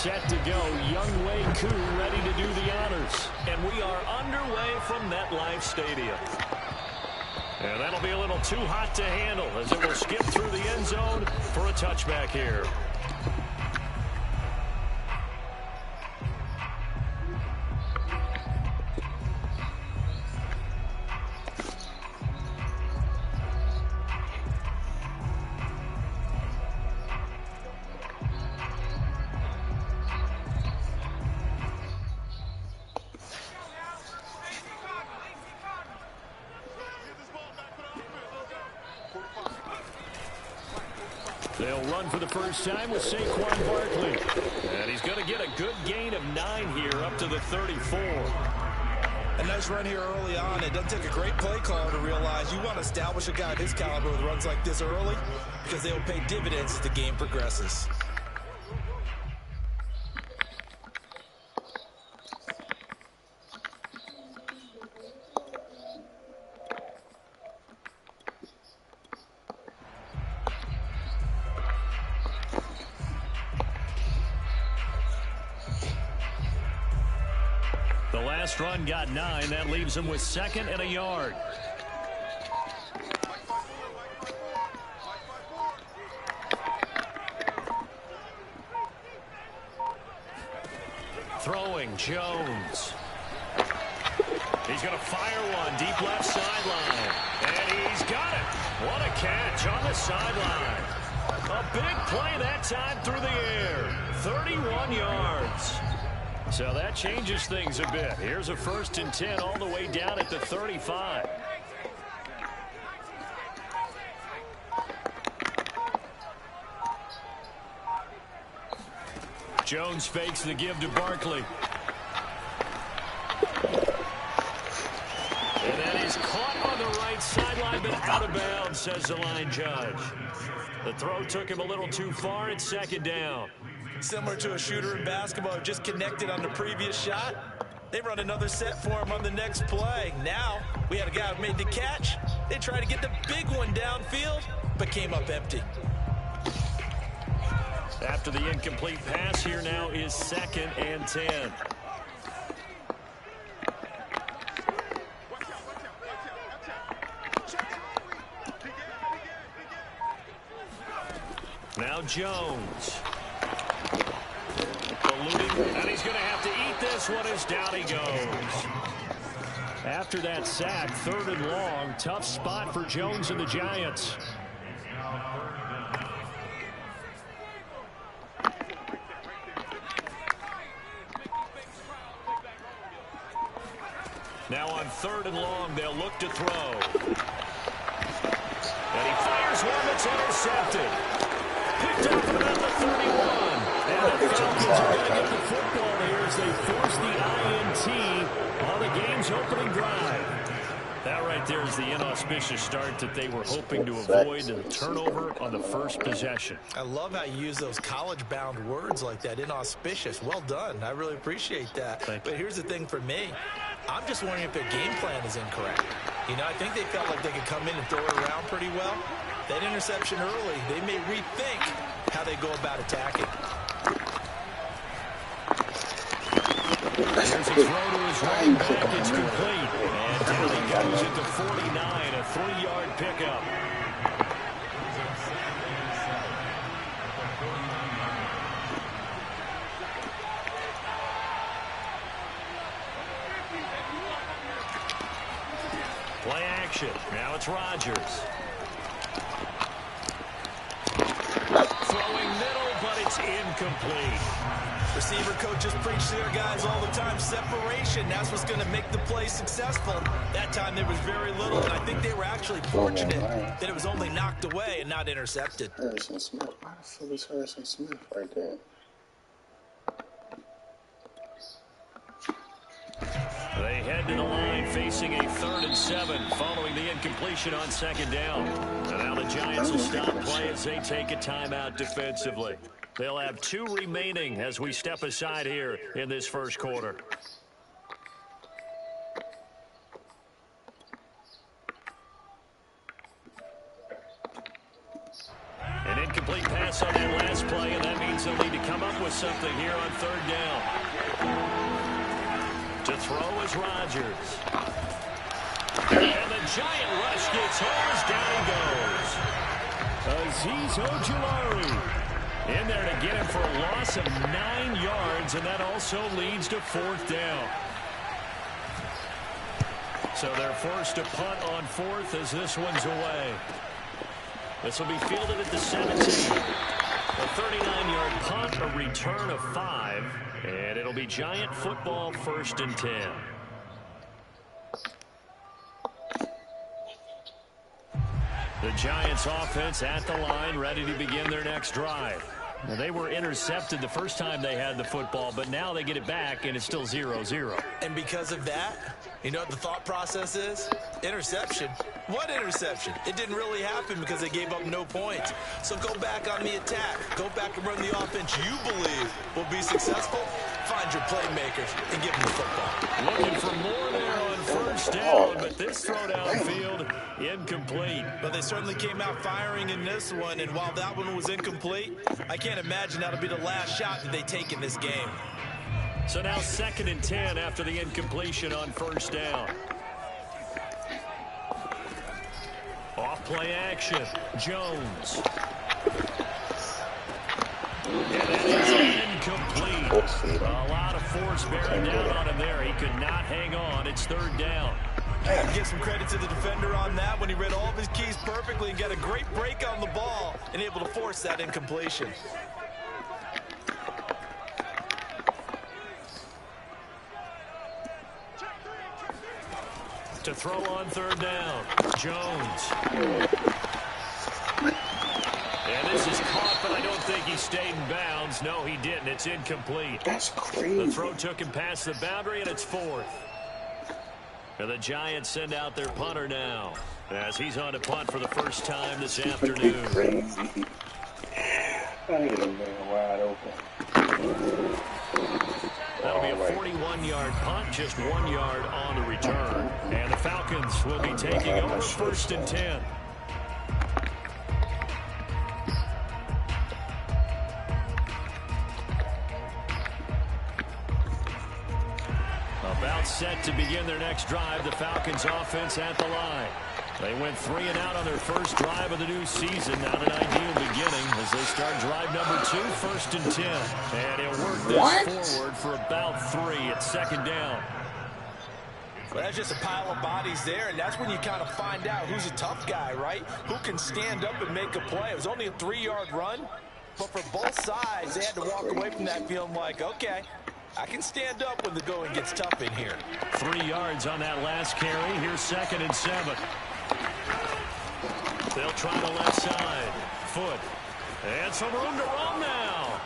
set to go. Young Wei Koo ready to do the honors. And we are underway from MetLife Stadium. And that'll be a little too hot to handle as it will skip through the end zone for a touchback here. They'll run for the first time with Saquon Barkley. And he's going to get a good gain of 9 here up to the 34. A nice run here early on. It doesn't take a great play caller to realize you want to establish a guy of his caliber with runs like this early because they will pay dividends as the game progresses. The last run got 9. That leaves him with 2nd and a yard. Throwing Jones. He's going to fire one deep left sideline. And he's got it. What a catch on the sideline. A big play that time through the air. 31 yards. So that changes things a bit. Here's a 1st and 10 all the way down at the 35. Jones fakes the give to Barkley. And that is caught on the right sideline, but out of bounds, says the line judge. The throw took him a little too far. It's 2nd down. Similar to a shooter in basketball who just connected on the previous shot. They run another set for him on the next play. Now, we had a guy who made the catch. They tried to get the big one downfield, but came up empty. After the incomplete pass, here now is 2nd and 10. Now Jones. And he's going to have to eat this one as down he goes. After that sack, 3rd and long, tough spot for Jones and the Giants. Now on 3rd and long, they'll look to throw. And he fires one that's intercepted. Picked up about the 31. And the Falcons are going to get the football here as they force the INT on the game's opening drive. That right there is the inauspicious start that they were hoping to avoid, and the turnover on the first possession. I love how you use those college-bound words like that, inauspicious. Well done. I really appreciate that. But here's the thing for me. I'm just wondering if their game plan is incorrect. You know, I think they felt like they could come in and throw it around pretty well. That interception early, they may rethink how they go about attacking. There's a throw to his running back. It's complete. And down he goes at the 49, a 3-yard pickup. Play action. Now it's Rodgers. Throwing middle, but it's incomplete. Receiver coaches preach to their guys all the time. Separation, that's what's going to make the play successful. That time there was very little, and I think they were actually fortunate that it was only knocked away and not intercepted. Harrison Smith. Why the fuck is Harrison Smith right there? They head to the line facing a 3rd and 7 following the incompletion on 2nd down. And now the Giants will stop play as they take a timeout defensively. They'll have 2 remaining as we step aside here in this first quarter. An incomplete pass on that last play, and that means they'll need to come up with something here on third down. To throw is Rodgers. And the giant rush gets home as down he goes. Azeez Ojulari in there to get him for a loss of 9 yards, and that also leads to fourth down. So they're forced to punt on fourth as this one's away. This will be fielded at the 17. A 39-yard punt, a return of 5, and it'll be Giant football, 1st and 10. The Giants offense at the line, ready to begin their next drive. Now, they were intercepted the first time they had the football, but now they get it back, and it's still 0-0. And because of that, you know what the thought process is? Interception. What interception? It didn't really happen because they gave up no points. So go back on the attack. Go back and run the offense you believe will be successful. Find your playmakers and give them the football. Looking for more there on first down, but this throw downfield incomplete. But they certainly came out firing in this one, and while that one was incomplete, I can't imagine that'll be the last shot that they take in this game. So now 2nd and 10 after the incompletion on first down. Off play action. Jones. And that is incomplete. A lot of force bearing down on him there. He could not hang on. It's 3rd down. I give some credit to the defender on that when he read all of his keys perfectly and got a great break on the ball and able to force that incompletion. To throw on 3rd down, Jones. And this is caught, but I don't think he stayed in bounds. No, he didn't. It's incomplete. That's crazy. The throw took him past the boundary, and it's 4th. And the Giants send out their punter now, as he's on to punt for the first time this afternoon. Crazy. I hit him there wide open. That'll be a 41-yard punt, just 1 yard on the return. And the Falcons will be taking over 1st and 10. About set to begin their next drive, the Falcons offense at the line. They went 3 and out on their first drive of the new season. Not an ideal beginning as they start drive number 2, 1st and 10. And he'll work this forward for about 3 at 2nd down. Well, that's just a pile of bodies there, and that's when you kind of find out who's a tough guy, right? Who can stand up and make a play. It was only a 3-yard run, but for both sides, they had to walk away from that feeling like, okay, I can stand up when the going gets tough in here. 3 yards on that last carry. Here's 2nd and 7. They'll try the left side. Foot. And some room to run now.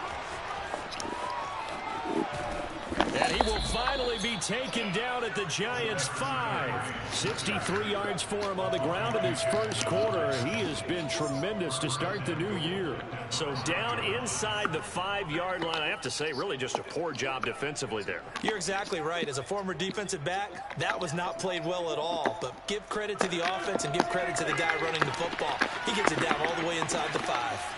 And he will finally be taken down at the Giants' 5. 63 yards for him on the ground in his first quarter. He has been tremendous to start the new year. So down inside the 5-yard line, I have to say, really just a poor job defensively there. You're exactly right. As a former defensive back, that was not played well at all. But give credit to the offense and give credit to the guy running the football. He gets it down all the way inside the 5.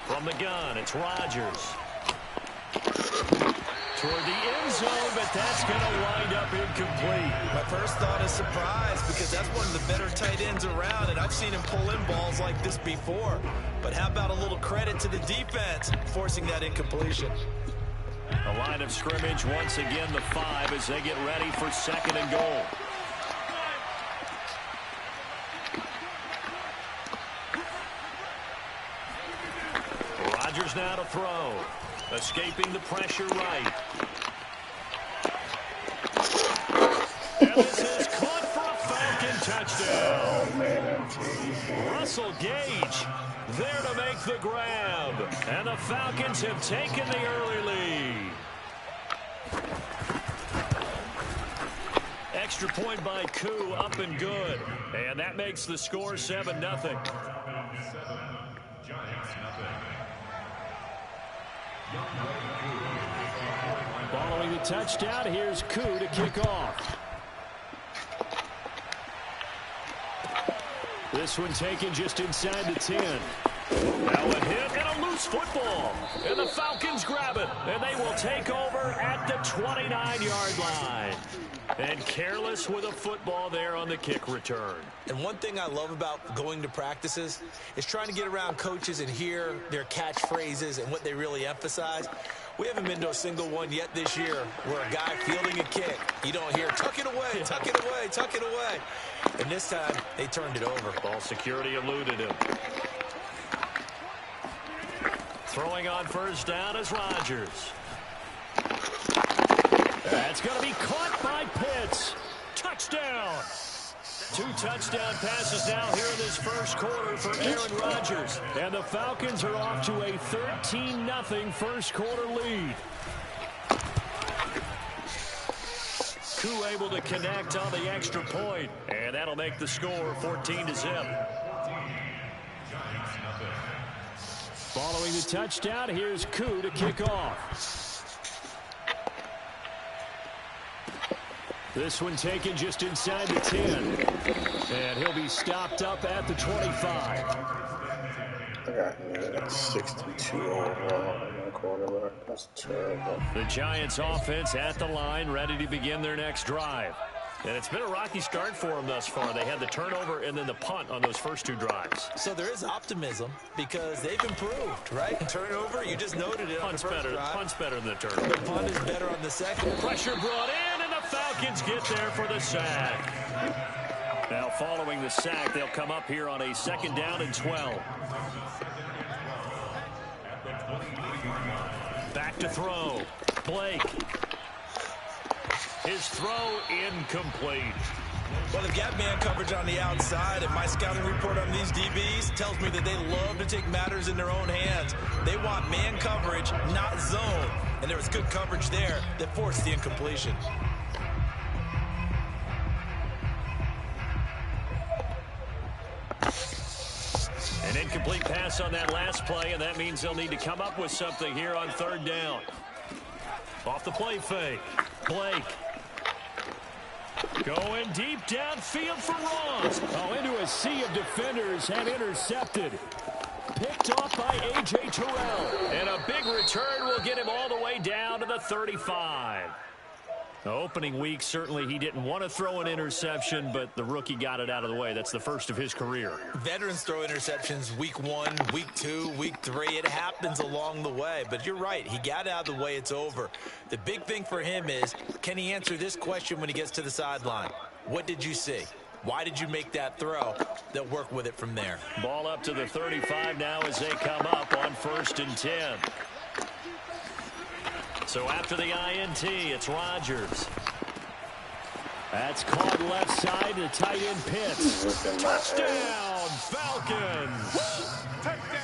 From the gun, it's Rodgers. Toward the end zone, but that's going to wind up incomplete. My first thought is surprise because that's one of the better tight ends around, and I've seen him pull in balls like this before. But how about a little credit to the defense forcing that incompletion? A line of scrimmage once again, the 5 as they get ready for 2nd and goal. Rodgers now to throw. Escaping the pressure right. And this is caught for a Falcon touchdown. Russell Gage there to make the grab. And the Falcons have taken the early lead. Extra point by Koo, up and good. And that makes the score 7-0. Following the touchdown, here's Koo to kick off. This one taken just inside the 10. Now a hit and a loose football. And the Falcons grab it. And they will take over at the 29-yard line. And careless with a football there on the kick return. And one thing I love about going to practices is trying to get around coaches and hear their catchphrases and what they really emphasize. We haven't been to a single one yet this year where a guy fielding a kick, you don't hear, tuck it away, tuck it away, tuck it away. And this time, they turned it over. Ball security eluded him. Throwing on first down is Rodgers. That's going to be caught by Pitts. Touchdown. 2 touchdown passes now here in this first quarter for Aaron Rodgers. And the Falcons are off to a 13-0 first quarter lead. Koo able to connect on the extra point. And that'll make the score 14-0. Following the touchdown, here's Koo to kick off. This one taken just inside the 10. And he'll be stopped up at the 25. I got 62 overall in my quarterback. That's terrible. The Giants offense at the line, ready to begin their next drive. And it's been a rocky start for them thus far. They had the turnover and then the punt on those first 2 drives. So there is optimism because they've improved, right? Turnover, you just noted it on the first drive. Punt's better than the turnover. The punt is better on the second. Pressure brought in, and the Falcons get there for the sack. Now following the sack, they'll come up here on a 2nd down and 12. Back to throw. Blake. His throw incomplete. Well, they've got man coverage on the outside, and my scouting report on these DBs tells me that they love to take matters in their own hands. They want man coverage, not zone. And there was good coverage there that forced the incompletion. An incomplete pass on that last play, and that means they'll need to come up with something here on 3rd down. Off the play fake. Blake. Going deep downfield for Ross. Oh, into a sea of defenders and intercepted. Picked off by A.J. Terrell. And a big return will get him all the way down to the 35. The opening week, certainly he didn't want to throw an interception, but the rookie got it out of the way. That's the first of his career. Veterans throw interceptions week 1, week 2, week 3. It happens along the way. But you're right. He got out of the way. It's over. The big thing for him is, can he answer this question when he gets to the sideline? What did you see? Why did you make that throw? They'll work with it from there. Ball up to the 35 now as they come up on 1st and 10. So after the INT, it's Rodgers. That's caught left side to tight end Pitts. Touchdown, Falcons!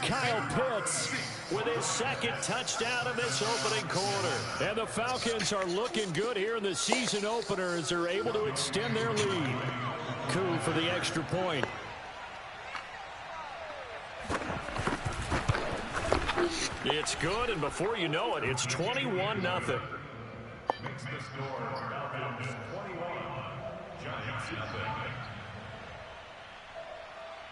Kyle Pitts with his 2nd touchdown of this opening quarter. And the Falcons are looking good here in the season opener as they're able to extend their lead. Koo for the extra point. It's good, and before you know it, it's 21-0. Makes the score Falcons 21, Giants 0.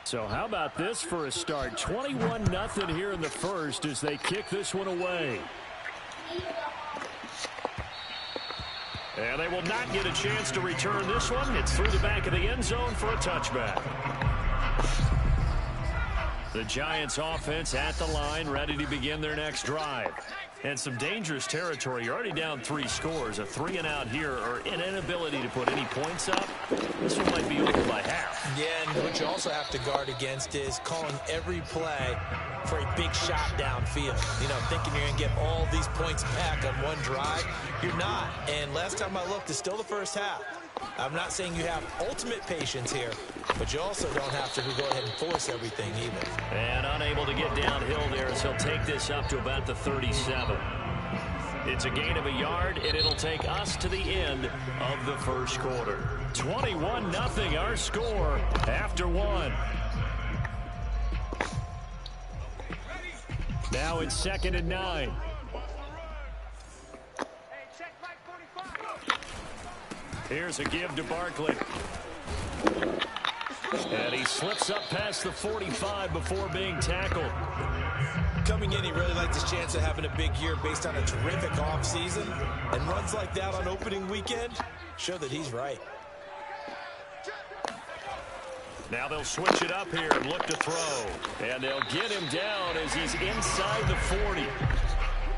So how about this for a start? 21-0 here in the first as they kick this one away. And they will not get a chance to return this one. It's through the back of the end zone for a touchback. The Giants offense at the line, ready to begin their next drive. And some dangerous territory. You're already down 3 scores. A 3-and-out here, or an inability to put any points up. This one might be over by half. Yeah, and what you also have to guard against is calling every play for a big shot downfield. You know, thinking you're going to get all these points back on one drive. You're not. And last time I looked, it's still the first half. I'm not saying you have ultimate patience here, but you also don't have to go ahead and force everything either. And unable to get downhill there as he'll take this up to about the 37. It's a gain of a yard, and it'll take us to the end of the first quarter. 21-0 our score after 1. Now it's 2nd and 9. Here's a give to Barkley. And he slips up past the 45 before being tackled. Coming in, he really liked his chance of having a big year based on a terrific offseason. And runs like that on opening weekend show that he's right. Now they'll switch it up here and look to throw. And they'll get him down as he's inside the 40.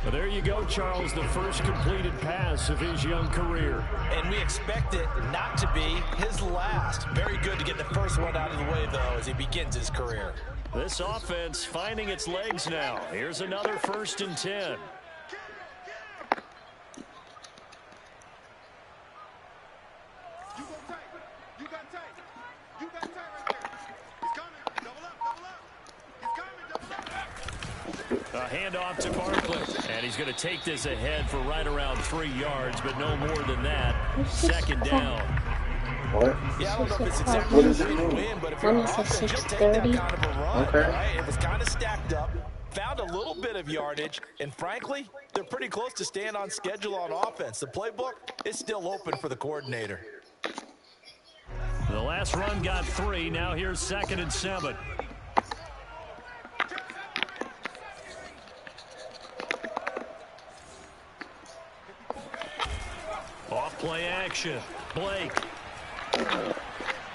Well, there you go, Charles, the first completed pass of his young career. And we expect it not to be his last. Very good to get the first one out of the way, though, as he begins his career. This offense finding its legs now. Here's another 1st and 10. A handoff to Barkley. And he's going to take this ahead for right around 3 yards, but no more than that. 2nd down. What? Yeah, I don't know if it's exactly a win, but if you're When it says 6:30. Okay. Right? It was kind of stacked up. Found a little bit of yardage, and frankly, they're pretty close to staying on schedule on offense. The playbook is still open for the coordinator. The last run got 3. Now here's 2nd and 7. Off play action. Blake.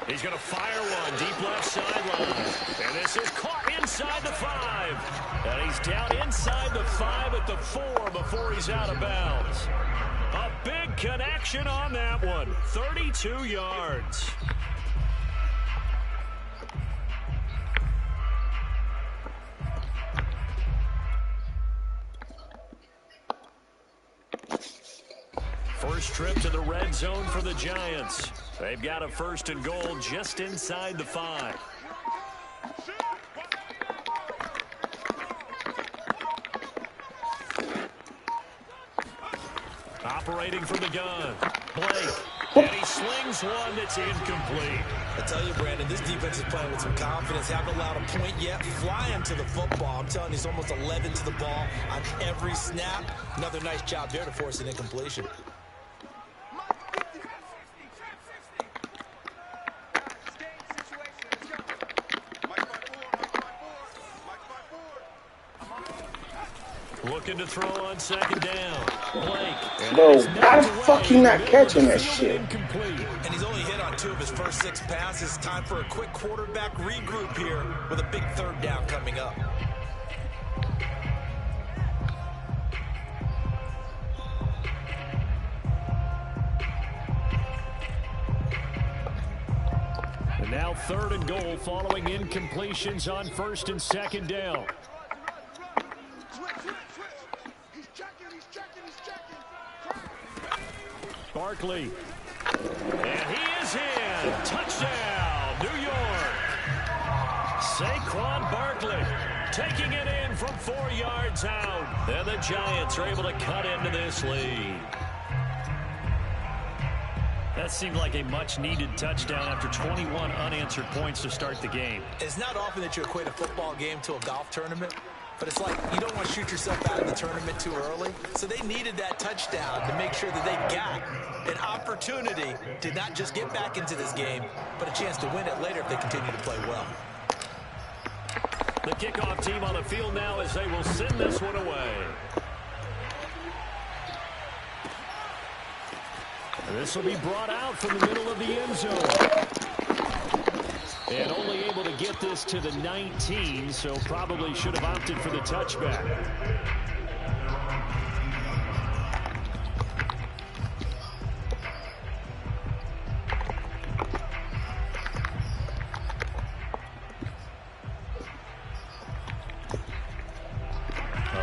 He's going to fire one deep left sideline. And this is caught inside the 5. And he's down inside the 5 at the 4 before he's out of bounds. A big connection on that one. 32 yards. First trip to the red zone for the Giants. They've got a 1st and goal just inside the 5. Operating from the gun. Blake. And he slings one that's incomplete. I tell you, Brandon, this defense is playing with some confidence. Haven't allowed a point yet. Flying to the football. I'm telling you, it's almost 11 to the ball on every snap. Another nice job there to force an incompletion. Looking to throw on 2nd down. Blake. Bro, how the fuck he not catching that shit? Incomplete. And he's only hit on 2 of his first 6 passes. Time for a quick quarterback regroup here with a big 3rd down coming up. And now 3rd and goal following incompletions on 1st and 2nd down. Barkley. And he is in. Touchdown, New York. Saquon Barkley taking it in from 4 yards out. Then the Giants are able to cut into this lead. That seemed like a much-needed touchdown after 21 unanswered points to start the game. It's not often that you equate a football game to a golf tournament. But it's like you don't want to shoot yourself out of the tournament too early. So they needed that touchdown to make sure that they got an opportunity to not just get back into this game, but a chance to win it later if they continue to play well. The kickoff team on the field now as they will send this one away. And this will be brought out from the middle of the end zone. And only able to get this to the 19, so probably should have opted for the touchback.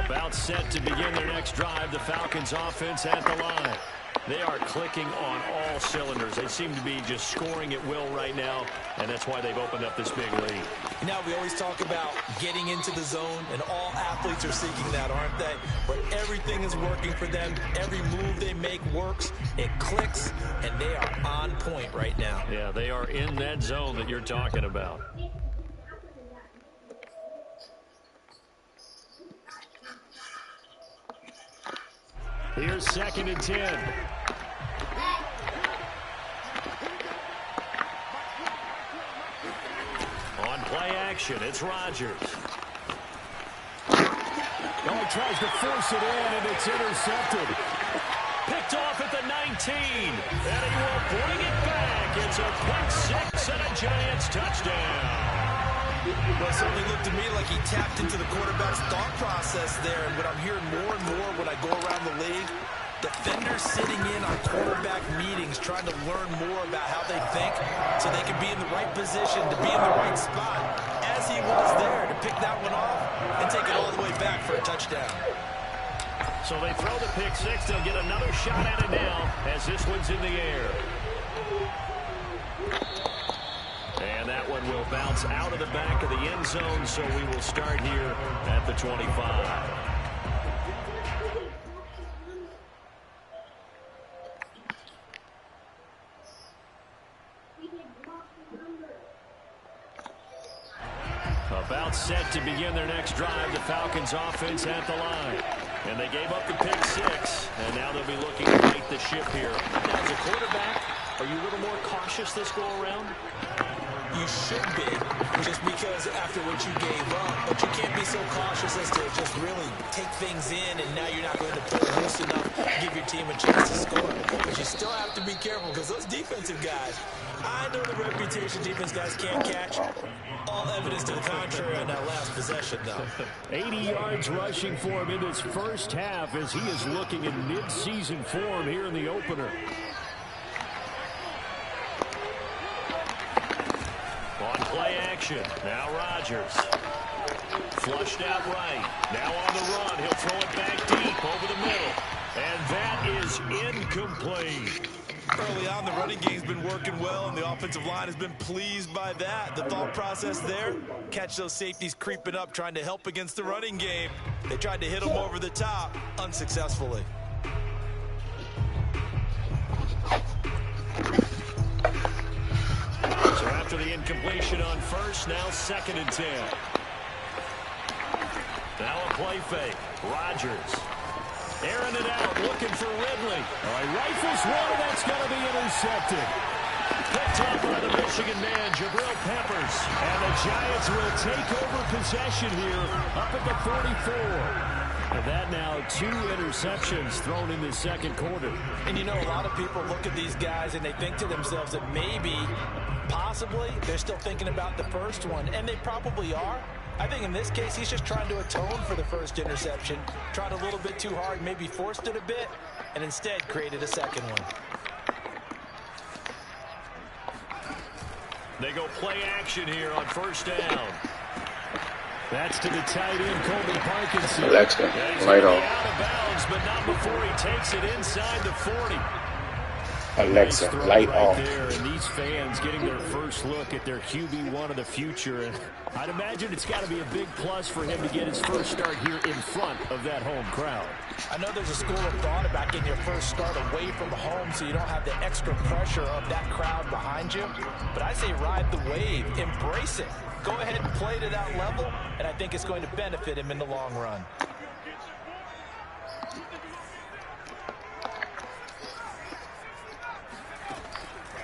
About set to begin their next drive, the Falcons offense at the line. They are clicking on all cylinders. They seem to be just scoring at will right now, and that's why they've opened up this big lead. Now, we always talk about getting into the zone, and all athletes are seeking that, aren't they? But everything is working for them. Every move they make works. It clicks, and they are on point right now. Yeah, they are in that zone that you're talking about. Here's 2nd and 10. Play action. It's Rodgers. Oh, he tries to force it in, and it's intercepted. Picked off at the 19. And he will bring it back. It's a pick six and a Giants touchdown. Well, it certainly looked to me like he tapped into the quarterback's thought process there. And what I'm hearing more and more when I go around the league, defenders sitting in on quarterback meetings trying to learn more about how they think so they can be in the right position to be in the right spot, as he was there to pick that one off and take it all the way back for a touchdown. So they throw the pick six. They'll get another shot at it now as this one's in the air. And that one will bounce out of the back of the end zone, so we will start here at the 25. About set to begin their next drive, the Falcons offense at the line. And they gave up the pick six, and now they'll be looking to right the ship here. Now, as a quarterback, are you a little more cautious this go-around? You should be, just because after what you gave up. But you can't be so cautious as to just really take things in, and now you're not going to pull loose enough to give your team a chance to score. But you still have to be careful, because those defensive guys, I know the reputation defense guys can't catch. All evidence to the contrary on that last possession, though. 80 yards rushing for him in this first half as he is looking in mid-season form here in the opener. On play action, now Rodgers. Flushed out right. Now on the run, he'll throw it back deep over the middle. And that is incomplete. Early on, the running game's been working well, and the offensive line has been pleased by that. The thought process there, catch those safeties creeping up, trying to help against the running game. They tried to hit them over the top, unsuccessfully. So after the incompletion on first, now 2nd and 10. Now a play fake. Rodgers. Airing it out, looking for Ridley. All right, rifles one, that's going to be intercepted. Picked up by the Michigan man, Jabril Peppers. And the Giants will take over possession here up at the 44. And that now 2 interceptions thrown in the second quarter. And you know, a lot of people look at these guys and they think to themselves that maybe, possibly, they're still thinking about the first one. And they probably are. I think in this case, he's just trying to atone for the first interception. Tried a little bit too hard, maybe forced it a bit, and instead created a second one. They go play action here on first down. That's to the tight end, Colby Parkinson. Alexa, light off. Out of bounds, but not before he takes it inside the 40. Alexa, Nice light right off. there, and these fans getting their first look at their QB1 of the future. And I'd imagine it's got to be a big plus for him to get his first start here in front of that home crowd. I know there's a school of thought about getting your first start away from home so you don't have the extra pressure of that crowd behind you. But I say ride the wave, embrace it. Go ahead and play to that level, and I think it's going to benefit him in the long run.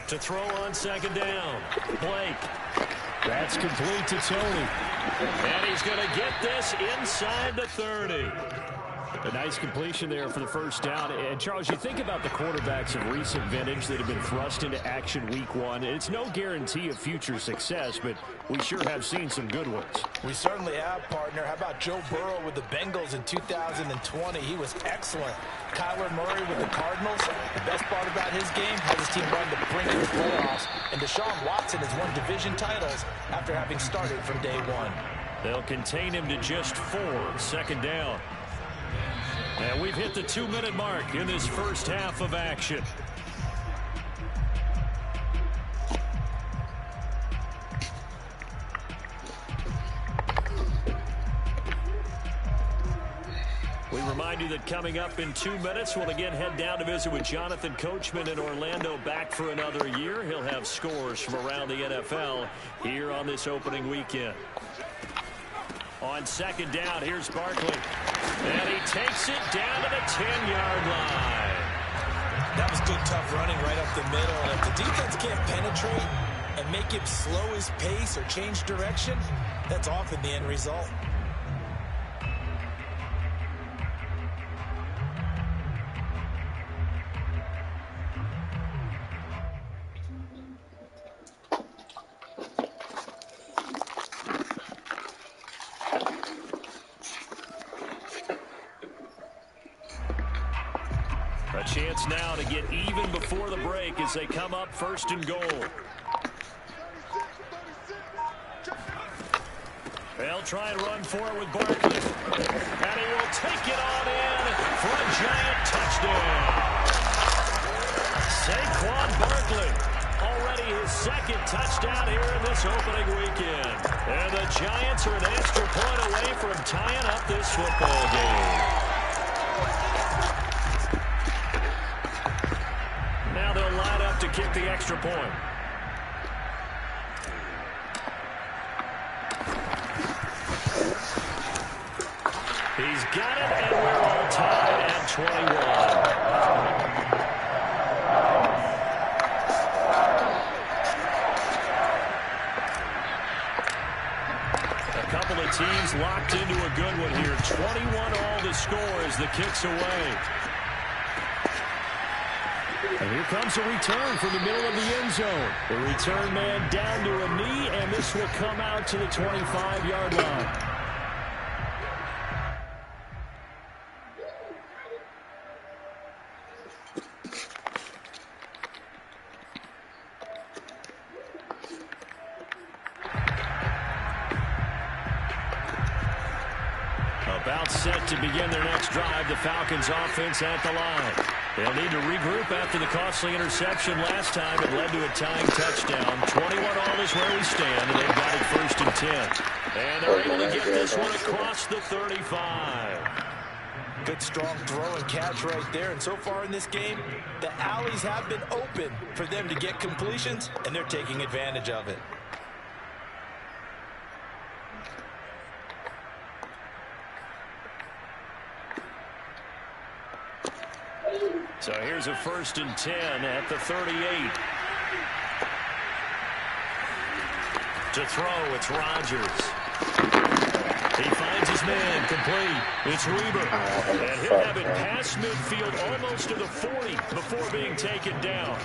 To throw on 2nd down. Blake. That's complete to Tony. And he's going to get this inside the 30. A nice completion there for the first down. And, Charles, you think about the quarterbacks of recent vintage that have been thrust into action week 1. It's no guarantee of future success, but we sure have seen some good ones. We certainly have, partner. How about Joe Burrow with the Bengals in 2020? He was excellent. Kyler Murray with the Cardinals. The best part about his game has his team run the brink of the playoffs. And Deshaun Watson has won division titles after having started from day 1. They'll contain him to just 4. 2nd down. And we've hit the 2-minute mark in this first half of action. We remind you that coming up in 2 minutes, we'll again head down to visit with Jonathan Coachman in Orlando, back for another year. He'll have scores from around the NFL here on this opening weekend. On 2nd down, here's Barkley. And he takes it down to the 10-yard line. That was good, tough running right up the middle. And if the defense can't penetrate and make him slow his pace or change direction, that's often the end result. A chance now to get even before the break as they come up 1st and goal. They'll try and run for it with Barkley. And he will take it on in for a giant touchdown. Saquon Barkley, already his 2nd touchdown here in this opening weekend. And the Giants are an extra point away from tying up this football game. Now they'll line up to kick the extra point. He's got it, and we're all tied at 21. A couple of teams locked into a good one here. 21 all the score as the kick's away. And here comes a return from the middle of the end zone. The return man down to a knee, and this will come out to the 25-yard line. About set to begin their next drive, the Falcons offense at the line. They'll need to regroup after the costly interception last time. It led to a tying touchdown. 21 all is where we stand, and they've got it 1st and 10. And they're able to get this one across the 35. Good strong throw and catch right there. And so far in this game, the alleys have been open for them to get completions, and they're taking advantage of it. So here's a 1st and 10 at the 38. To throw, it's Rodgers. He finds his man, complete. It's Weber. And he'll have it past midfield, almost to the 40 before being taken down.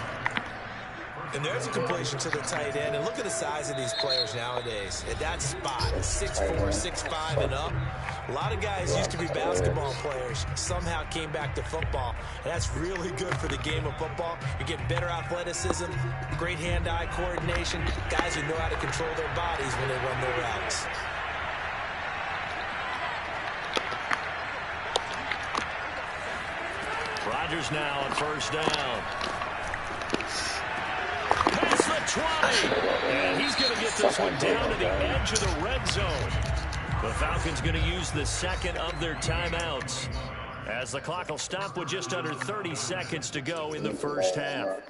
And there's a completion to the tight end. And look at the size of these players nowadays. At that spot, 6'4", 6'5", and up. A lot of guys used to be basketball players, somehow came back to football. And that's really good for the game of football. You get better athleticism, great hand-eye coordination, guys who know how to control their bodies when they run their routes. Rodgers now on 1st down. Past the 20. And he's going to get this one down to the edge of the red zone. The Falcons going to use the 2nd of their timeouts as the clock will stop with just under 30 seconds to go in the 1st half.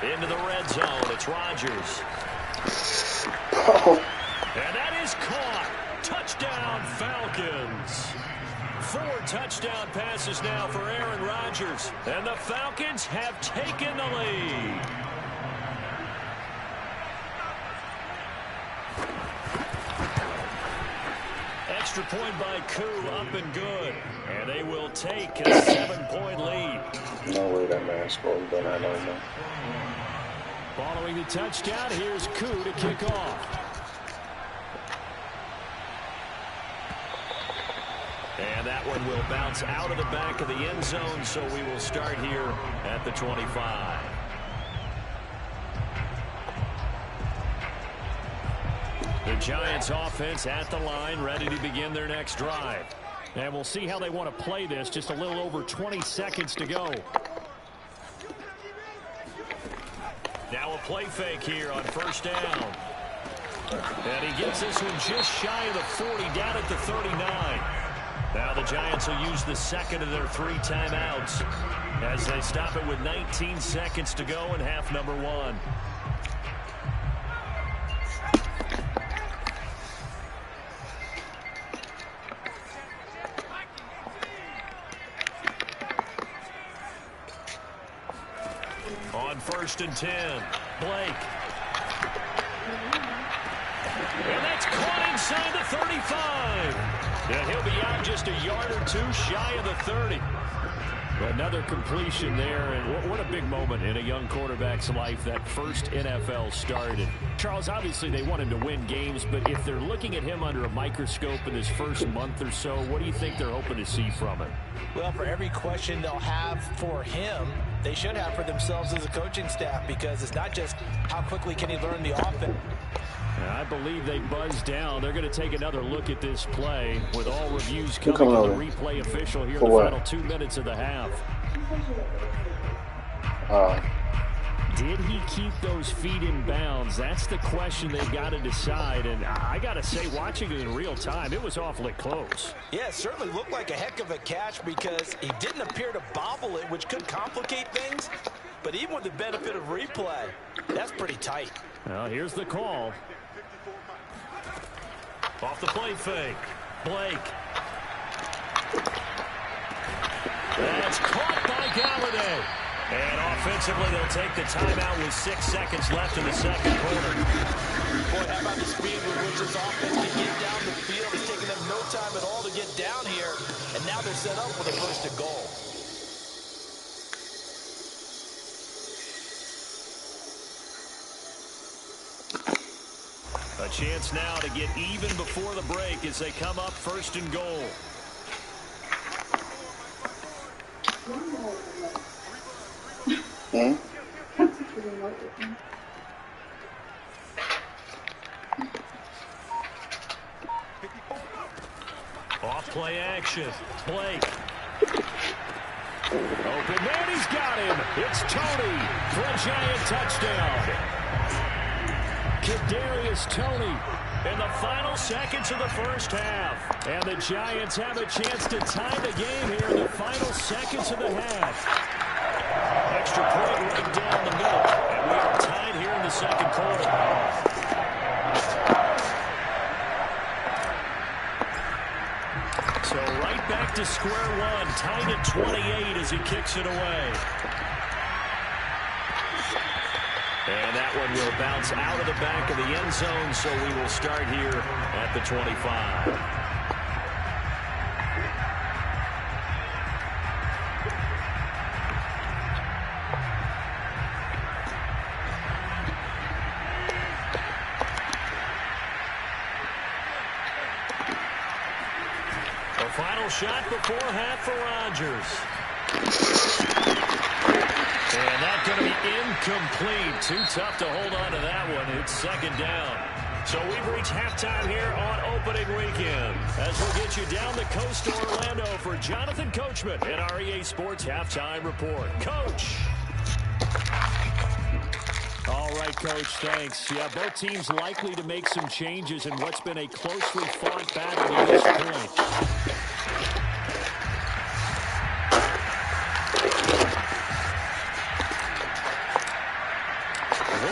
Into the red zone, it's Rodgers. And that is caught. Touchdown, Falcons. 4 touchdown passes now for Aaron Rodgers. And the Falcons have taken the lead. Extra point by Koo, up and good. And they will take a 7-point lead. No way that man scored, but I don't know. Following the touchdown, here's Koo to kick off. And that one will bounce out of the back of the end zone, so we will start here at the 25. The Giants offense at the line, ready to begin their next drive. And we'll see how they want to play this. Just a little over 20 seconds to go. Now a play fake here on 1st down. And he gets this one just shy of the 40, down at the 39. the Giants will use the second of their 3 timeouts as they stop it with 19 seconds to go in half number 1. On 1st and 10, Blake. And that's caught inside the 35. And he'll be out just a yard or 2 shy of the 30. Another completion there, and what a big moment in a young quarterback's life, that first NFL start. And Charles, obviously they want him to win games, but if they're looking at him under a microscope in his first month or so, what do you think they're hoping to see from him? Well, for every question they'll have for him, they should have for themselves as a coaching staff, because it's not just how quickly can he learn the offense. I believe they buzzed down. They're going to take another look at this play with all reviews coming from the replay official here in the final 2 minutes of the half. Did he keep those feet in bounds? That's the question they've got to decide. And I got to say, watching it in real time, it was awfully close. Yeah, it certainly looked like a heck of a catch because he didn't appear to bobble it, which could complicate things. But even with the benefit of replay, that's pretty tight. Well, here's the call. Off the play fake. Blake. That's caught by Galladay. And offensively, they'll take the timeout with 6 seconds left in the second quarter. Boy, how about the speed with which this offense can get down the field? It's taken them no time at all to get down here. And now they're set up with a first and goal. A chance now to get even before the break as they come up 1st and goal. Off play action. Blake. Open man, he's got him. It's Tony for a Giant touchdown. Kadarius Toney In the final seconds of the first half. And the Giants have a chance to tie the game here in the final seconds of the half. Extra point right down the middle. And we are tied here in the second quarter. So right back to square one. Tied at 28 as he kicks it away. And that one will bounce out of the back of the end zone, so we will start here at the 25. The final shot before half for Rodgers. And that's going to be incomplete. Too tough to hold on to that one. It's second down. So we've reached halftime here on opening weekend. As we'll get you down the coast to Orlando for Jonathan Coachman and our EA Sports Halftime Report. Coach. All right, Coach, thanks. Yeah, both teams likely to make some changes in what's been a closely fought battle to this point.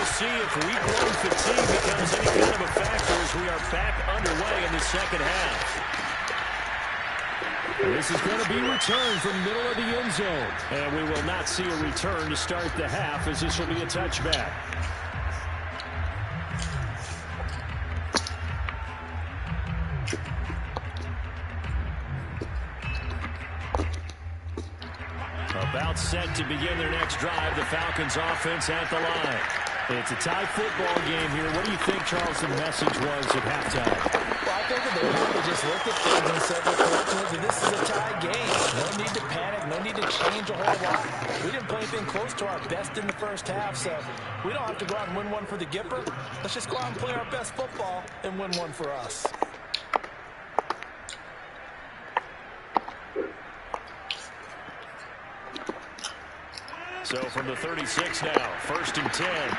See if week one fatigue becomes any kind of a factor as we are back underway in the second half. This is going to be returned from middle of the end zone. And we will not see a return to start the half as this will be a touchback. About set to begin their next drive, the Falcons offense at the line. It's a tie football game here. What do you think, Charles, the message was at halftime? Well, I think that they just looked at things and said, we're fortunate that this is a tie game. No need to panic. No need to change a whole lot. We didn't play anything close to our best in the first half, so we don't have to go out and win one for the Gipper. Let's just go out and play our best football and win one for us. So from the 36 now, 1st and 10.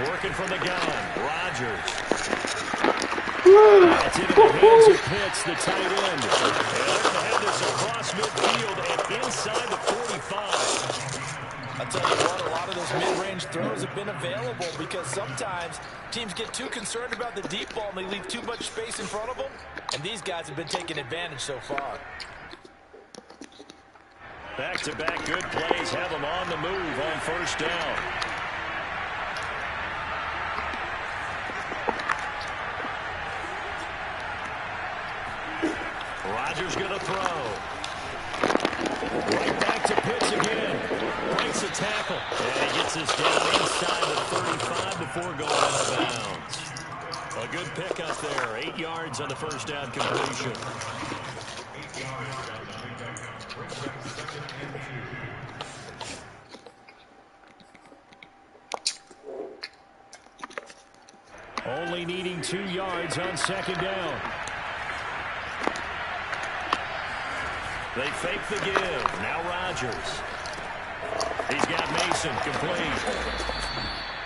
Working from the gun, Rodgers. It's into the hands of Pitts, the tight end. And they're going to have this across midfield and inside the 45. I'll tell you what, a lot of those mid-range throws have been available because sometimes teams get too concerned about the deep ball and they leave too much space in front of them. And these guys have been taking advantage so far. Back-to-back good plays have them on the move on first down. Rodgers going to throw. Right back to Pitts again. Breaks a tackle. And he gets us down inside the 35 before going out of bounds. A good pickup there. 8 yards on the first down completion. Only needing 2 yards on second down. They fake the give. Now Rodgers. He's got Mason complete.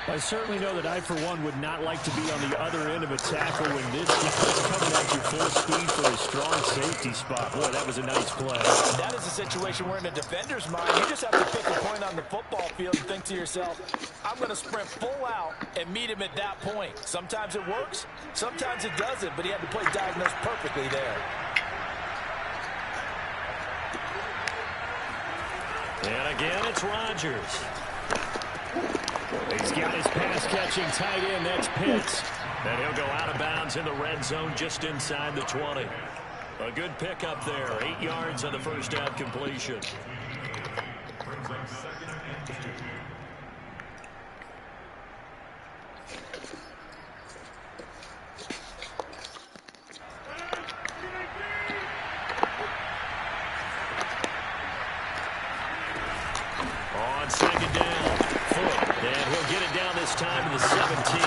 I certainly know that I, for one, would not like to be on the other end of a tackle when this guy's coming at you full speed for a strong safety spot. Boy, that was a nice play. That is a situation where in a defender's mind, you just have to pick a point on the football field and think to yourself, I'm going to sprint full out and meet him at that point. Sometimes it works, sometimes it doesn't, but he had the play diagnosed perfectly there. And again, it's Rodgers. He's got his pass-catching tight end. That's Pitts. And he'll go out of bounds in the red zone just inside the 20. A good pickup there. 8 yards on the first down completion. On second down, Foot, and he'll get it down this time to the 17.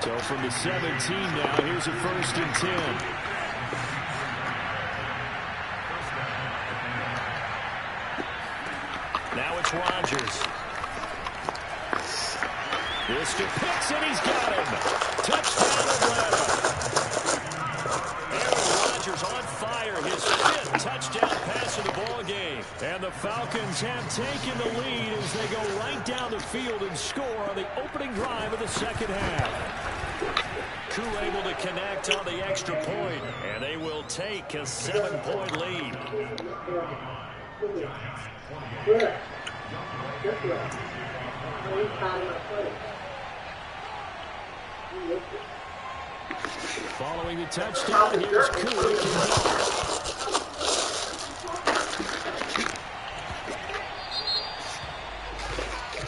So from the 17 now, here's a 1st and 10. Now it's Rodgers. This to Pitts, and he's got him. Touchdown Atlanta. Aaron Rodgers on fire, his 5th touchdown pass of the ball game. And the Falcons have taken the lead as they go right down the field and score on the opening drive of the second half. Koo able to connect on the extra point, and they will take a 7-point lead. Following the touchdown, here's Koo.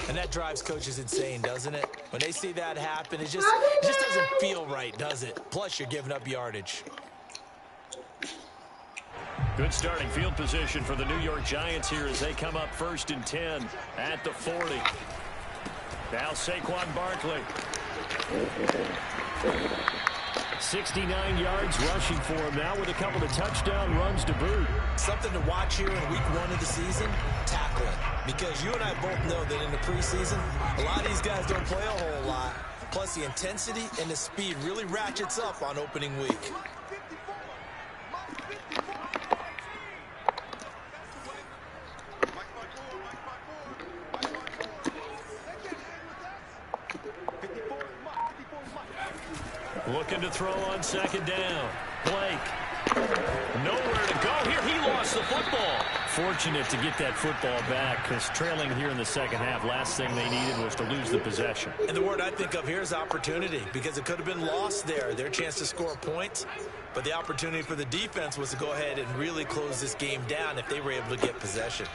And that drives coaches insane, doesn't it? When they see that happen, it just doesn't feel right, does it? Plus, you're giving up yardage. Good starting field position for the New York Giants here as they come up 1st and 10 at the 40. Now Saquon Barkley. 69 yards rushing for him now with a couple of touchdown runs to boot. Something to watch here in week 1 of the season, tackling. Because you and I both know that in the preseason, a lot of these guys don't play a whole lot. Plus, the intensity and the speed really ratchets up on opening week. Looking to throw on second down. Blake. Nowhere to go here. He lost the football. Fortunate to get that football back because trailing here in the second half, last thing they needed was to lose the possession. And the word I think of here is opportunity because it could have been lost there. Their chance to score points. But the opportunity for the defense was to go ahead and really close this game down if they were able to get possession.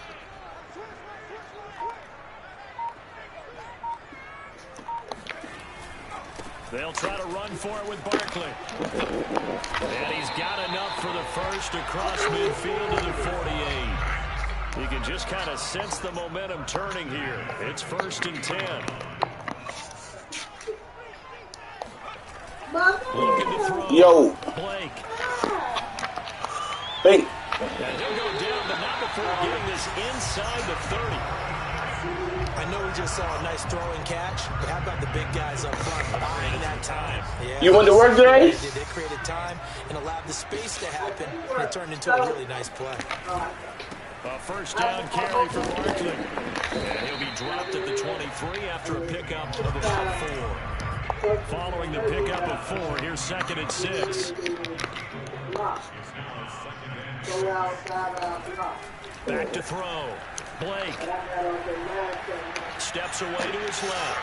They'll try to run for it with Barkley. And he's got enough for the first across midfield to the 48. You can just kind of sense the momentum turning here. It's 1st and 10. Looking to throw. Yo. Blake. Hey. And he'll go down, but not before getting this inside the 30. I I know we just saw a nice throwing catch, but how about the big guys up front buying that time? Yeah, You went to work today? They created time and allowed the space to happen, and it turned into a really nice play. A first down carry for Barkley. And he'll be dropped at the 23 after a pickup of about 4. Following the pickup of 4, here's 2nd and 6. Back to throw. Blake steps away to his left.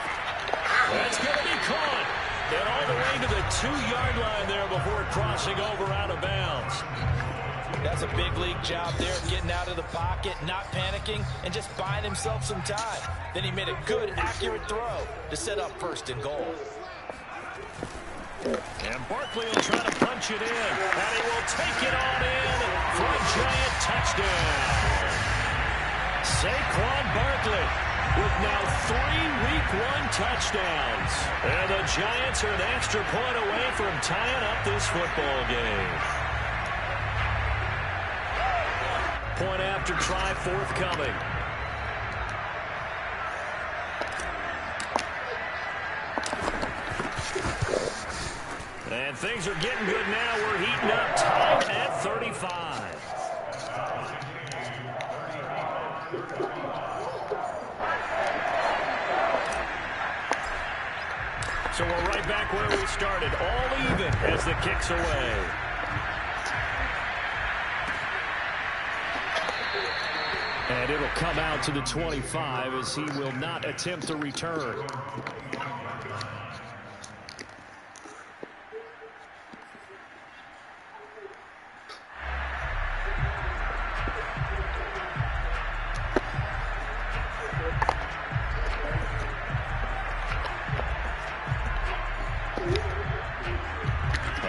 That's going to be caught. And all the way to the 2-yard line there before crossing over out of bounds. That's a big league job there, getting out of the pocket, not panicking, and just buying himself some time. Then he made a good, accurate throw to set up 1st and goal. And Barkley will try to punch it in, and he will take it on in for a giant touchdown. Saquon Barkley with now 3 Week 1 touchdowns. And the Giants are an extra point away from tying up this football game. Point after try forthcoming. And things are getting good now. We're heating up, tied at 35. So we're right back where we started, all even as the kick's away. And it'll come out to the 25 as he will not attempt to return.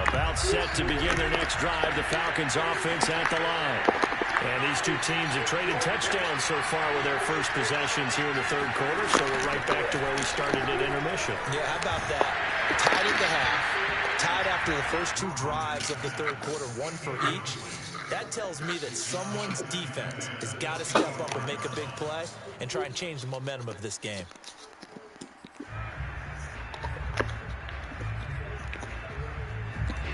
About set to begin their next drive, the Falcons offense at the line. And these two teams have traded touchdowns so far with their first possessions here in the 3rd quarter, so we're right back to where we started at intermission. Yeah, how about that? Tied at the half, tied after the first 2 drives of the 3rd quarter, 1 for each. That tells me that someone's defense has got to step up and make a big play and try and change the momentum of this game.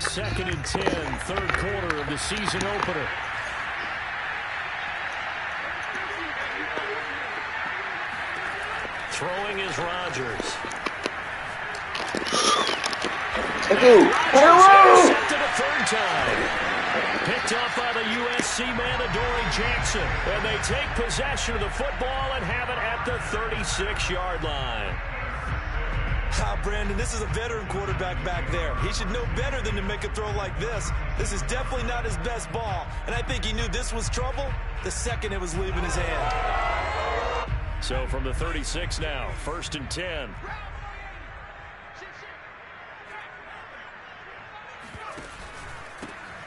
Second and 10, 3rd quarter of the season opener. Throwing is Rodgers. Rodgers intercepted a 3rd time. Picked up by the USC man, Adoree Jackson. And they take possession of the football and have it at the 36-yard line. Brandon, this is a veteran quarterback back there. He should know better than to make a throw like this. This is definitely not his best ball, and I think he knew this was trouble the second it was leaving his hand. So from the 36 now, 1st and 10.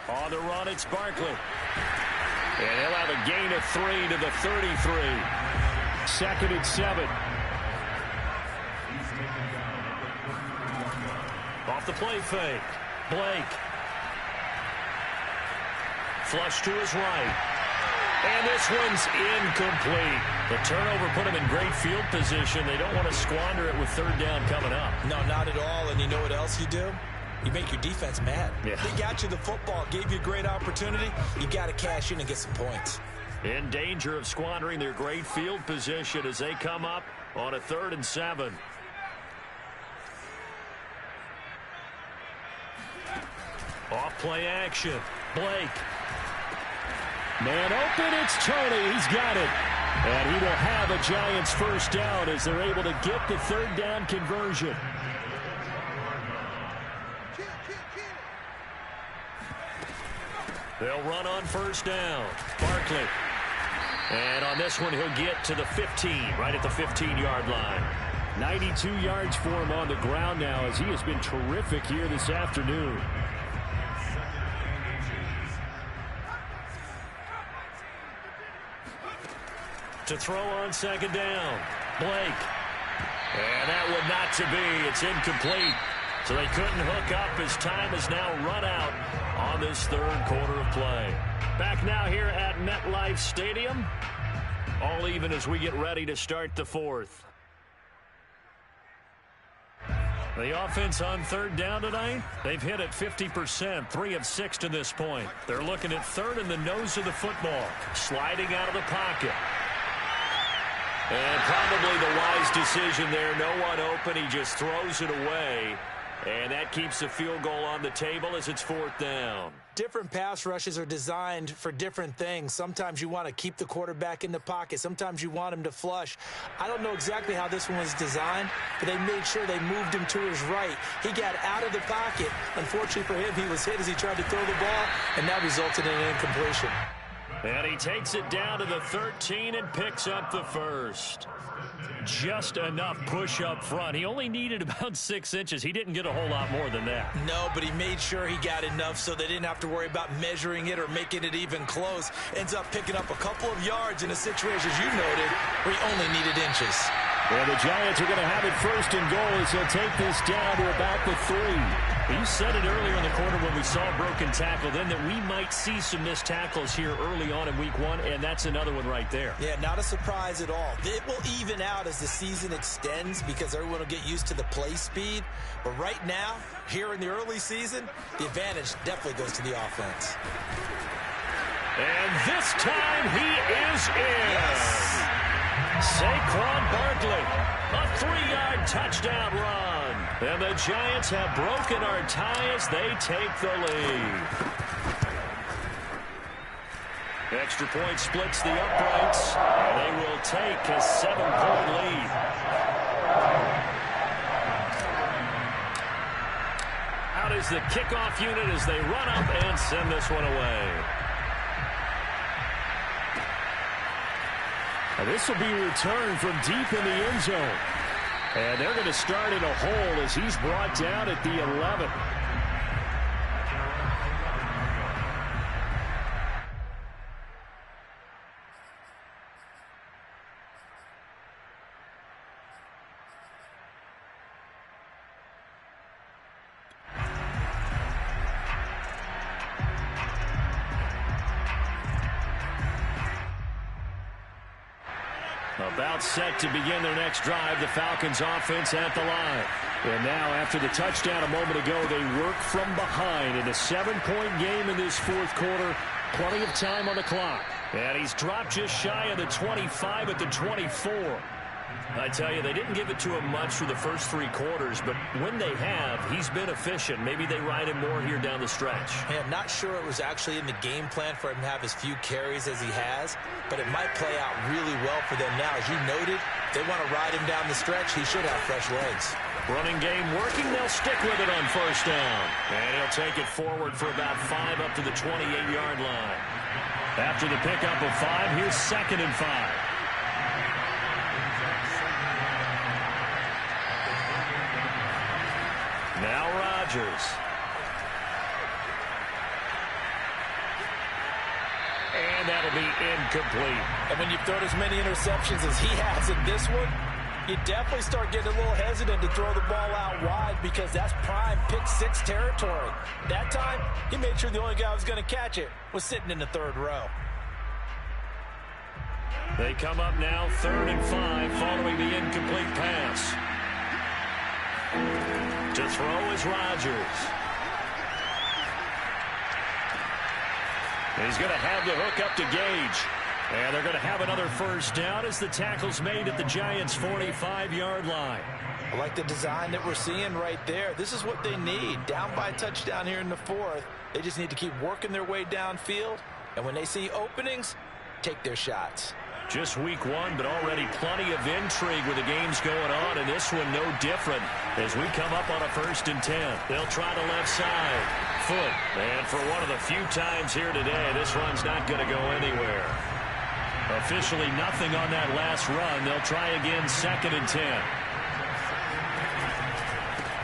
On the run, it's Barkley. And he'll have a gain of 3 to the 33. 2nd and 7. Off the play fake. Blake. Flush to his right. And this one's incomplete. The turnover put him in great field position. They don't want to squander it with 3rd down coming up. No, not at all. And you know what else you do? You make your defense mad. Yeah. They got you the football, gave you a great opportunity. You got to cash in and get some points. In danger of squandering their great field position as they come up on a 3rd and 7. Off play action. Blake. Man open, it's Tony. He's got it. And he will have a Giants 1st down as they're able to get the 3rd down conversion. They'll run on 1st down. Barkley. And on this one, he'll get to the 15, right at the 15-yard line. 92 yards for him on the ground now as he has been terrific here this afternoon. To throw on 2nd down. Blake. And that would not to be. It's incomplete. So they couldn't hook up as time is now run out on this 3rd quarter of play. Back now here at MetLife Stadium. All even as we get ready to start the fourth. The offense on third down tonight, they've hit it 50%, 3 of 6 to this point. They're looking at third in the nose of the football, sliding out of the pocket. And probably the wise decision there. No one open. He just throws it away. And that keeps the field goal on the table as it's fourth down. Different pass rushes are designed for different things. Sometimes you want to keep the quarterback in the pocket. Sometimes you want him to flush. I don't know exactly how this one was designed, but they made sure they moved him to his right. He got out of the pocket. Unfortunately for him, he was hit as he tried to throw the ball, and that resulted in an incompletion. And he takes it down to the 13 and picks up the first. Just enough push up front. He only needed about 6 inches. He didn't get a whole lot more than that. No, but he made sure he got enough so they didn't have to worry about measuring it or making it even close. Ends up picking up a couple of yards in a situation, as you noted, where he only needed inches. Well, the Giants are going to have it first and goal as they'll take this down to about the 3. You said it earlier in the quarter when we saw a broken tackle then that we might see some missed tackles here early on in week 1, and that's another one right there. Yeah, not a surprise at all. It will even out as the season extends because everyone will get used to the play speed. But right now, here in the early season, the advantage definitely goes to the offense. And this time he is in. Yes. Saquon Barkley, a 3-yard touchdown run. And the Giants have broken our tie as they take the lead. Extra point splits the uprights, and they will take a 7-point lead. Out is the kickoff unit as they run up and send this one away. Now this will be returned from deep in the end zone. And they're going to start in a hole as he's brought down at the 11. About set to begin their next drive, the Falcons offense at the line. And now after the touchdown a moment ago, they work from behind in a 7-point game in this fourth quarter. Plenty of time on the clock. And he's dropped just shy of the 25 at the 24. I tell you, they didn't give it to him much for the first 3 quarters, but when they have, he's been efficient. Maybe they ride him more here down the stretch. Hey, I'm not sure it was actually in the game plan for him to have as few carries as he has, but it might play out really well for them now. As you noted, they want to ride him down the stretch. He should have fresh legs. Running game working. They'll stick with it on first down. And he'll take it forward for about 5 up to the 28-yard line. After the pickup of 5, here's 2nd and 5. Now Rodgers. And that'll be incomplete. And when you've thrown as many interceptions as he has in this one, you definitely start getting a little hesitant to throw the ball out wide because that's prime pick 6 territory. That time, he made sure the only guy who was going to catch it was sitting in the 3rd row. They come up now 3rd and 5 following the incomplete pass. To throw is Rodgers. He's going to have the hook up to Gage. And they're going to have another first down as the tackle's made at the Giants' 45-yard line. I like the design that we're seeing right there. This is what they need. Down by a touchdown here in the 4th. They just need to keep working their way downfield. And when they see openings, take their shots. Just week 1, but already plenty of intrigue with the games going on, and this one no different as we come up on a 1st and 10. They'll try the left side. Foot. And for one of the few times here today, this run's not going to go anywhere. Officially nothing on that last run. They'll try again 2nd and 10.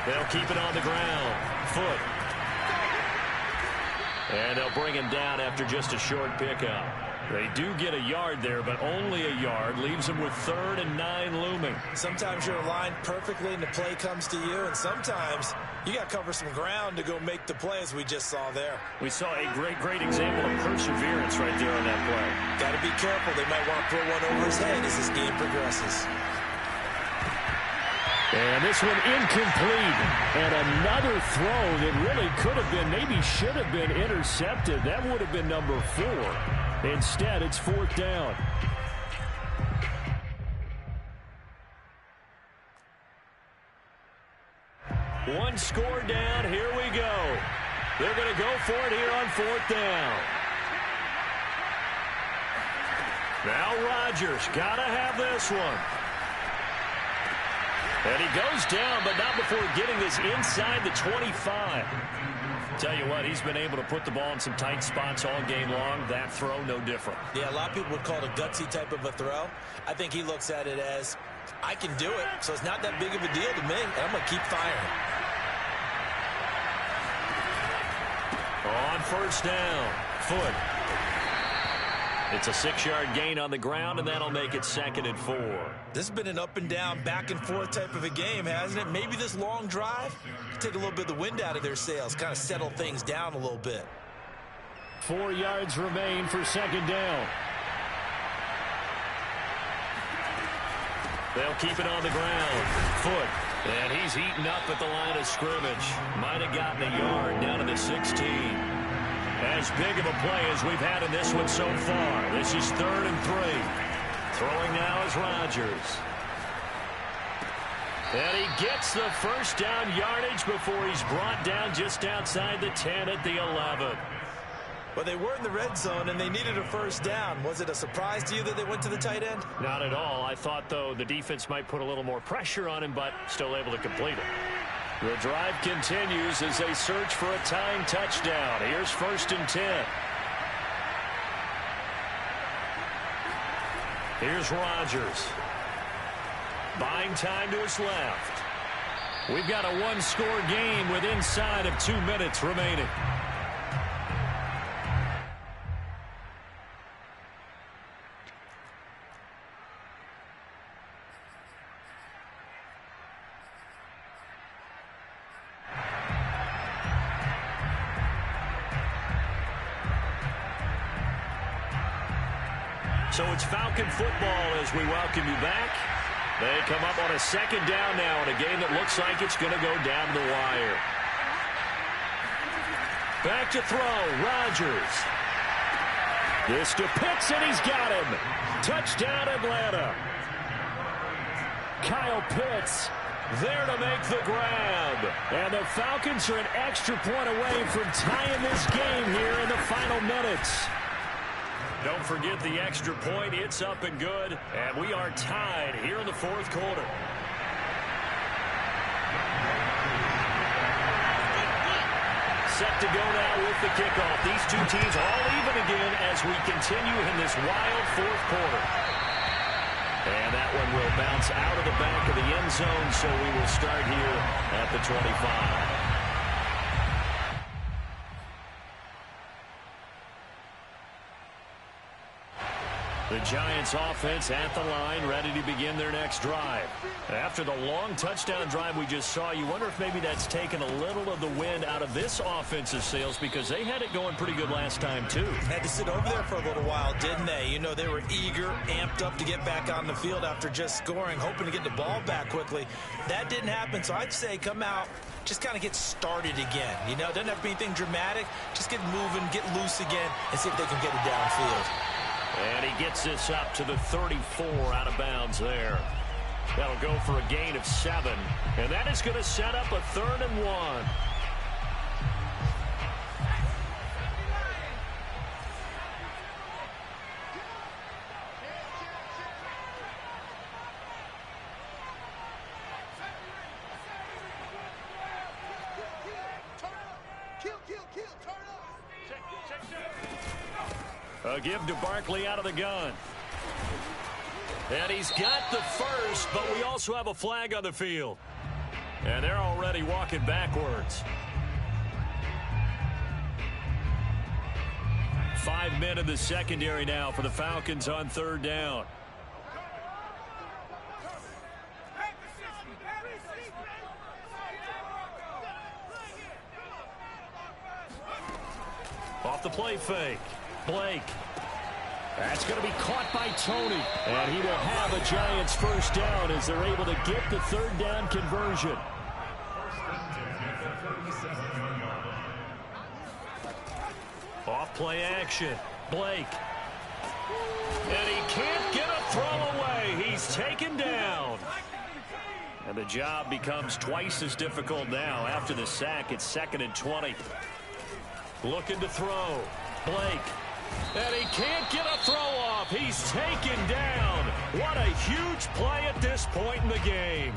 They'll keep it on the ground. Foot. And they'll bring him down after just a short pickup. They do get a yard there, but only a yard. Leaves them with 3rd and 9 looming. Sometimes you're aligned perfectly and the play comes to you, and sometimes you got to cover some ground to go make the play, as we just saw there. We saw a great example of perseverance right there on that play. Got to be careful. They might want to throw one over his head as this game progresses. And this one incomplete. And another throw that really could have been, maybe should have been intercepted. That would have been number 4. Instead, it's 4th down. One score down. Here we go. They're going to go for it here on 4th down. Now Rodgers got to have this one. And he goes down, but not before getting this inside the 25. Tell you what, he's been able to put the ball in some tight spots all game long. That throw, no different. Yeah, a lot of people would call it a gutsy type of a throw. I think he looks at it as, I can do it, so it's not that big of a deal to me, and I'm going to keep firing. On 1st down, Foot. It's a 6-yard gain on the ground, and that'll make it 2nd and 4. This has been an up and down, back and forth type of a game, hasn't it? Maybe this long drive could take a little bit of the wind out of their sails, kind of settle things down a little bit. 4 yards remain for 2nd down. They'll keep it on the ground. Foot. And he's eaten up at the line of scrimmage. Might have gotten a yard down to the 16. As big of a play as we've had in this one so far. This is 3rd and 3. Throwing now is Rodgers. And he gets the 1st down yardage before he's brought down just outside the 10 at the 11. Well, they were in the red zone, and they needed a 1st down. Was it a surprise to you that they went to the tight end? Not at all. I thought, though, the defense might put a little more pressure on him, but still able to complete it. The drive continues as they search for a tying touchdown. Here's 1st and 10. Here's Rodgers. Buying time to his left. We've got a one-score game with inside of 2 minutes remaining. So it's Falcon football as we welcome you back. They come up on a 2nd down now in a game that looks like it's going to go down the wire. Back to throw, Rodgers. This to Pitts, and he's got him. Touchdown, Atlanta. Kyle Pitts there to make the grab. And the Falcons are an extra point away from tying this game here in the final minutes. Don't forget the extra point. It's up and good. And we are tied here in the 4th quarter. Set to go now with the kickoff. These two teams all even again as we continue in this wild 4th quarter. And that one will bounce out of the back of the end zone, so we will start here at the 25. The Giants offense at the line, ready to begin their next drive. After the long touchdown drive we just saw, you wonder if maybe that's taken a little of the wind out of this offensive sails, because they had it going pretty good last time too. Had to sit over there for a little while, didn't they? You know, they were eager, amped up to get back on the field after just scoring, hoping to get the ball back quickly. That didn't happen, so I'd say come out, just kind of get started again. You know, doesn't have to be anything dramatic. Just get moving, get loose again, and see if they can get it downfield. And he gets this up to the 34 out of bounds there. That'll go for a gain of 7. And that is going to set up a 3rd and 1. A give to Barkley out of the gun. And he's got the first, but we also have a flag on the field. And they're already walking backwards. 5 men in the secondary now for the Falcons on third down. Off the play fake. Blake. That's going to be caught by Tony. And he will have a Giants first down as they're able to get the third down conversion. Off play action. Blake. And he can't get a throw away. He's taken down. And the job becomes twice as difficult now. After the sack, it's 2nd and 20. Looking to throw. Blake. And he can't get a throw off. He's taken down. What a huge play at this point in the game.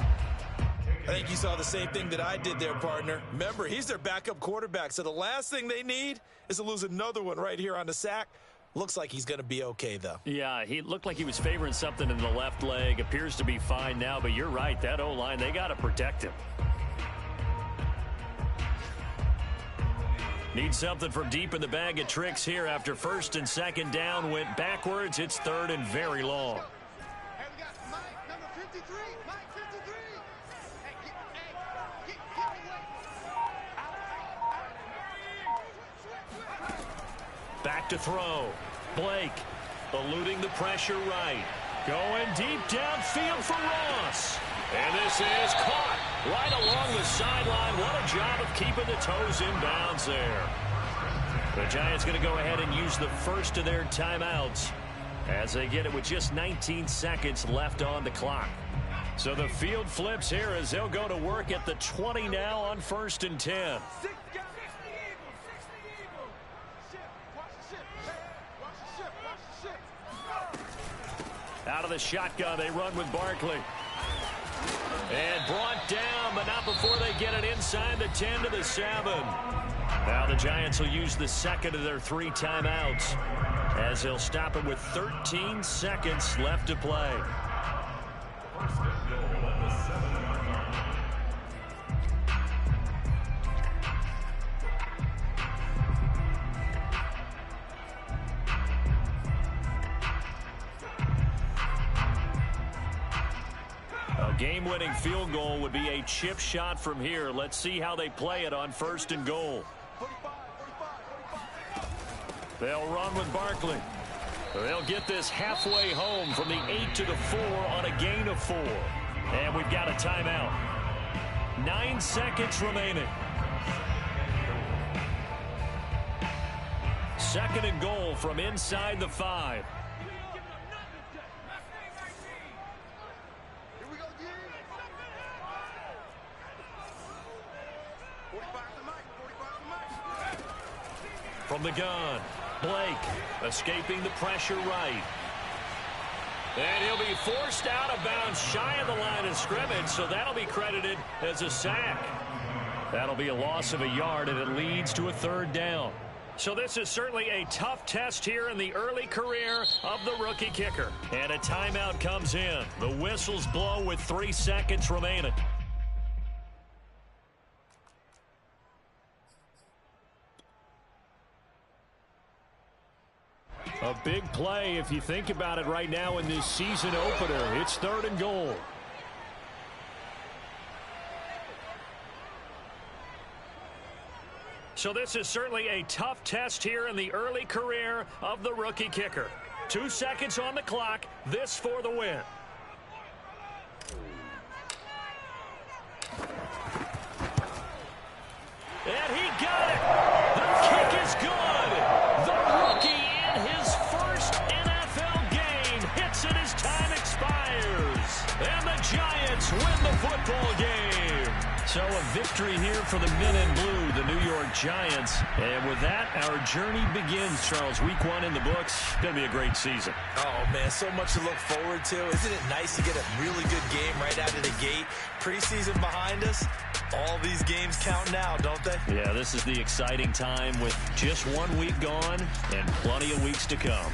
I think you saw the same thing that I did there, partner. Remember, he's their backup quarterback, so the last thing they need is to lose another one right here on the sack. Looks like he's going to be okay, though. Yeah, he looked like he was favoring something in the left leg. Appears to be fine now, but you're right. That O-line, they got to protect him. Need something from deep in the bag of tricks here after 1st and 2nd down. Went backwards. It's 3rd and very long. Hey, we got Mike, number 53. Mike, 53. Hey, get away. Back to throw. Blake eluding the pressure right. Going deep downfield for Ross. And this is caught right along the sideline. What a job of keeping the toes in bounds there. The Giants going to go ahead and use the first of their timeouts as they get it with just 19 seconds left on the clock. So the field flips here as they'll go to work at the 20 now on 1st and 10. Out of the shotgun, they run with Barkley. And brought down, but not before they get it inside the 10 to the 7. Now the Giants will use the second of their 3 timeouts as they'll stop it with 13 seconds left to play. A game-winning field goal would be a chip shot from here. Let's see how they play it on 1st and goal. They'll run with Barkley. They'll get this halfway home from the 8 to the 4 on a gain of 4. And we've got a timeout. 9 seconds remaining. 2nd and goal from inside the 5. From the gun, Blake escaping the pressure right. And he'll be forced out of bounds shy of the line of scrimmage, so that'll be credited as a sack. That'll be a loss of a yard, and it leads to a 3rd down. So this is certainly a tough test here in the early career of the rookie kicker. And a timeout comes in. The whistles blow with 3 seconds remaining. A big play if you think about it right now in this season opener. It's 3rd and goal. So this is certainly a tough test here in the early career of the rookie kicker. 2 seconds on the clock. This for the win. And he got it. The kick is good. The rookie in his first NFL game hits it as time expires. And the Giants win the football game. So a victory here for the men in blue, the New York Giants. And with that, our journey begins, Charles. Week 1 in the books. Going to be a great season. Oh, man, so much to look forward to. Isn't it nice to get a really good game right out of the gate? Preseason behind us. All these games count now, don't they? Yeah, this is the exciting time with just 1 week gone and plenty of weeks to come.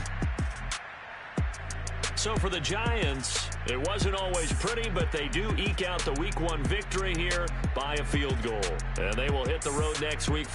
So for the Giants, it wasn't always pretty, but they do eke out the Week 1 victory here by a field goal. And they will hit the road next week for